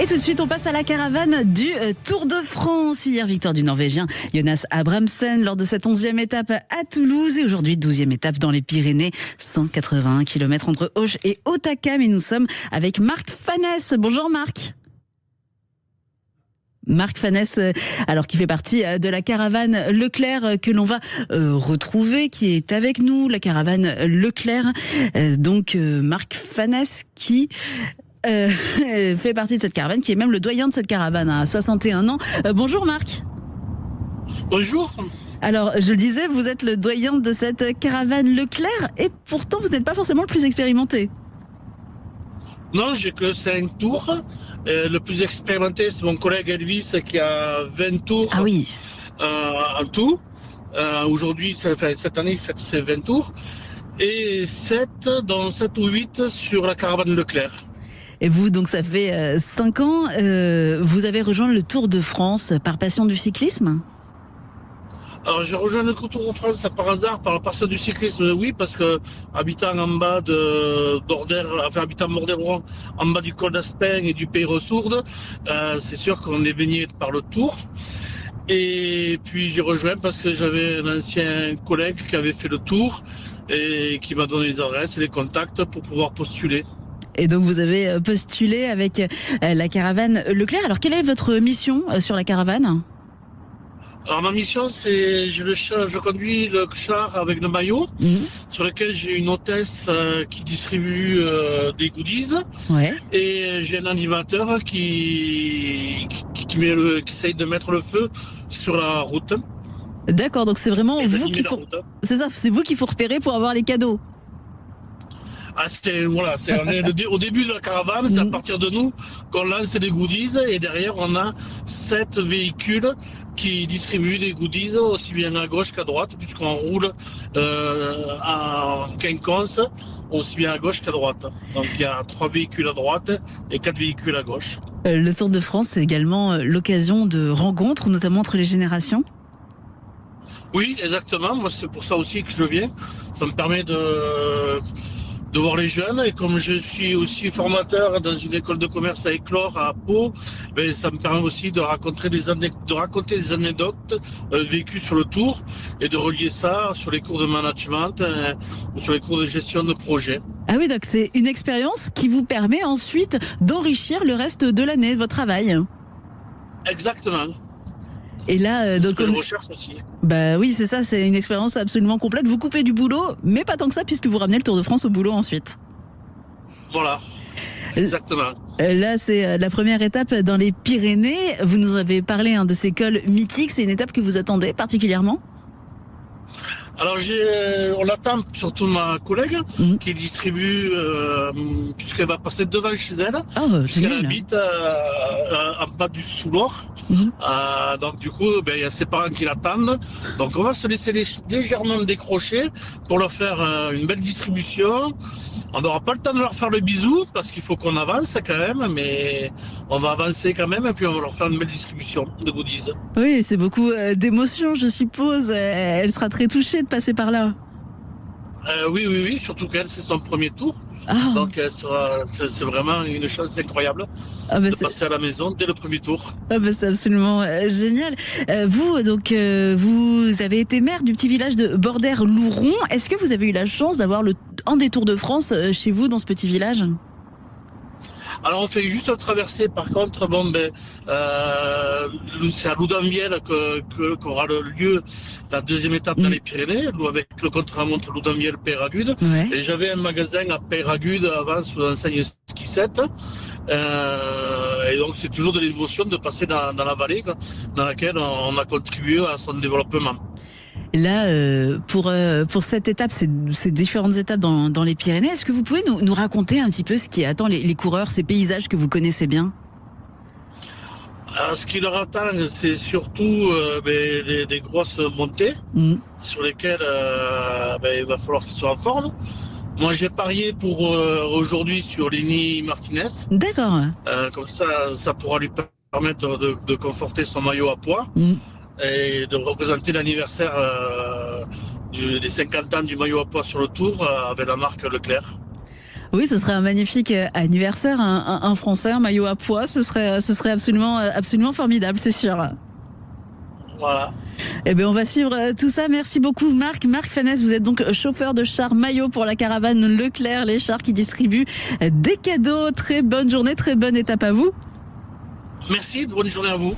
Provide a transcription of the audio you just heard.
Et tout de suite, on passe à la caravane du Tour de France. Hier, victoire du Norvégien Jonas Abrahamsen lors de cette 11e étape à Toulouse. Et aujourd'hui, 12e étape dans les Pyrénées. 181 km entre Auch et Hautacam. Et nous sommes avec Marc Fanès. Bonjour Marc. Marc Fanès, alors qui fait partie de la caravane Leclerc que l'on va retrouver, qui est avec nous, la caravane Leclerc. Donc Marc Fanès qui fait partie de cette caravane, qui est même le doyen de cette caravane à 61 ans. Bonjour Marc. Bonjour. Alors je le disais, vous êtes le doyen de cette caravane Leclerc et pourtant vous n'êtes pas forcément le plus expérimenté. Non, j'ai que 5 tours. Le plus expérimenté, c'est mon collègue Elvis qui a 20 tours. Ah oui. En tout. Aujourd'hui, cette année, il fait ses 20 tours. Et 7 ou 8 sur la caravane Leclerc. Et vous, donc ça fait 5 ans, vous avez rejoint le Tour de France par passion du cyclisme ? Alors j'ai rejoint le Tour de France par hasard, par la passion du cyclisme, oui, parce que habitant en bas de Bordère, enfin habitant Bordeaux, en bas du col d'Aspin et du Pays Ressourdes, c'est sûr qu'on est baigné par le Tour. Et puis j'ai rejoint parce que j'avais un ancien collègue qui avait fait le Tour et qui m'a donné les adresses et les contacts pour pouvoir postuler. Et donc vous avez postulé avec la caravane Leclerc. Alors quelle est votre mission sur la caravane ? Alors ma mission, c'est je conduis le char avec le maillot, sur lequel j'ai une hôtesse qui distribue des goodies, ouais. Et j'ai un animateur qui essaye de mettre le feu sur la route. D'accord, donc c'est vraiment vous qu'il faut. C'est ça, c'est vous qu'il faut repérer pour avoir les cadeaux. Ah, on est au début de la caravane, c'est à partir de nous qu'on lance des goodies et derrière on a 7 véhicules qui distribuent des goodies aussi bien à gauche qu'à droite puisqu'on roule en quinconce aussi bien à gauche qu'à droite. Donc il y a 3 véhicules à droite et 4 véhicules à gauche. Le Tour de France, c'est également l'occasion de rencontres, notamment entre les générations ? Oui, exactement. Moi, c'est pour ça aussi que je viens. Ça me permet de voir les jeunes, et comme je suis aussi formateur dans une école de commerce à Éclore, à Pau, ça me permet aussi de raconter des anecdotes vécues sur le Tour et de relier ça sur les cours de management ou sur les cours de gestion de projet. Ah oui, donc c'est une expérience qui vous permet ensuite d'enrichir le reste de l'année, votre travail. Exactement. Et là, donc, ce que je recherche aussi. Bah oui, c'est ça, c'est une expérience absolument complète. Vous coupez du boulot, mais pas tant que ça, puisque vous ramenez le Tour de France au boulot ensuite. Voilà, exactement. Là, c'est la première étape dans les Pyrénées. Vous nous avez parlé de ces cols mythiques. C'est une étape que vous attendez particulièrement ? Alors on attend surtout ma collègue qui distribue, puisqu'elle va passer devant chez elle, puisqu'elle habite en bas du Soulor. Donc du coup, il y a ses parents qui l'attendent. Donc on va se laisser légèrement décrocher pour leur faire une belle distribution. On n'aura pas le temps de leur faire le bisou parce qu'il faut qu'on avance quand même, mais on va avancer quand même et puis on va leur faire une belle distribution de goodies. Oui, c'est beaucoup d'émotions, je suppose. Elle sera très touchée de passer par là. Oui, surtout qu'elle, c'est son premier tour. Donc c'est vraiment une chance incroyable de passer à la maison dès le premier tour. C'est absolument génial. Vous, donc, vous avez été maire du petit village de Bordère-Louron. Est-ce que vous avez eu la chance d'avoir un des Tours de France chez vous dans ce petit village ? Alors on fait juste traverser, par contre, c'est à Loudanviel qu'aura le lieu la deuxième étape dans les Pyrénées, avec le contre-la-montre Loudanviel-Peyragudes. Ouais. Et j'avais un magasin à Peyragudes avant sous l'enseigne Ski 7. Et donc c'est toujours de l'émotion de passer dans la vallée dans laquelle on a contribué à son développement. Là, pour cette étape, ces différentes étapes dans les Pyrénées, est-ce que vous pouvez nous raconter un petit peu ce qui attend les coureurs, ces paysages que vous connaissez bien ? Alors, ce qui leur attend, c'est surtout des grosses montées sur lesquelles il va falloir qu'ils soient en forme. Moi, j'ai parié pour aujourd'hui sur Lenny Martinez. D'accord. Comme ça pourra lui permettre de conforter son maillot à poids. Et de représenter l'anniversaire des 50 ans du maillot à poids sur le Tour avec la marque Leclerc. Oui, ce serait un magnifique anniversaire, un Français, un maillot à pois, ce serait absolument formidable, c'est sûr. Voilà. Eh bien, on va suivre tout ça. Merci beaucoup, Marc. Marc Fanès, vous êtes donc chauffeur de char maillot pour la caravane Leclerc, les chars qui distribuent des cadeaux. Très bonne journée, très bonne étape à vous. Merci, bonne journée à vous.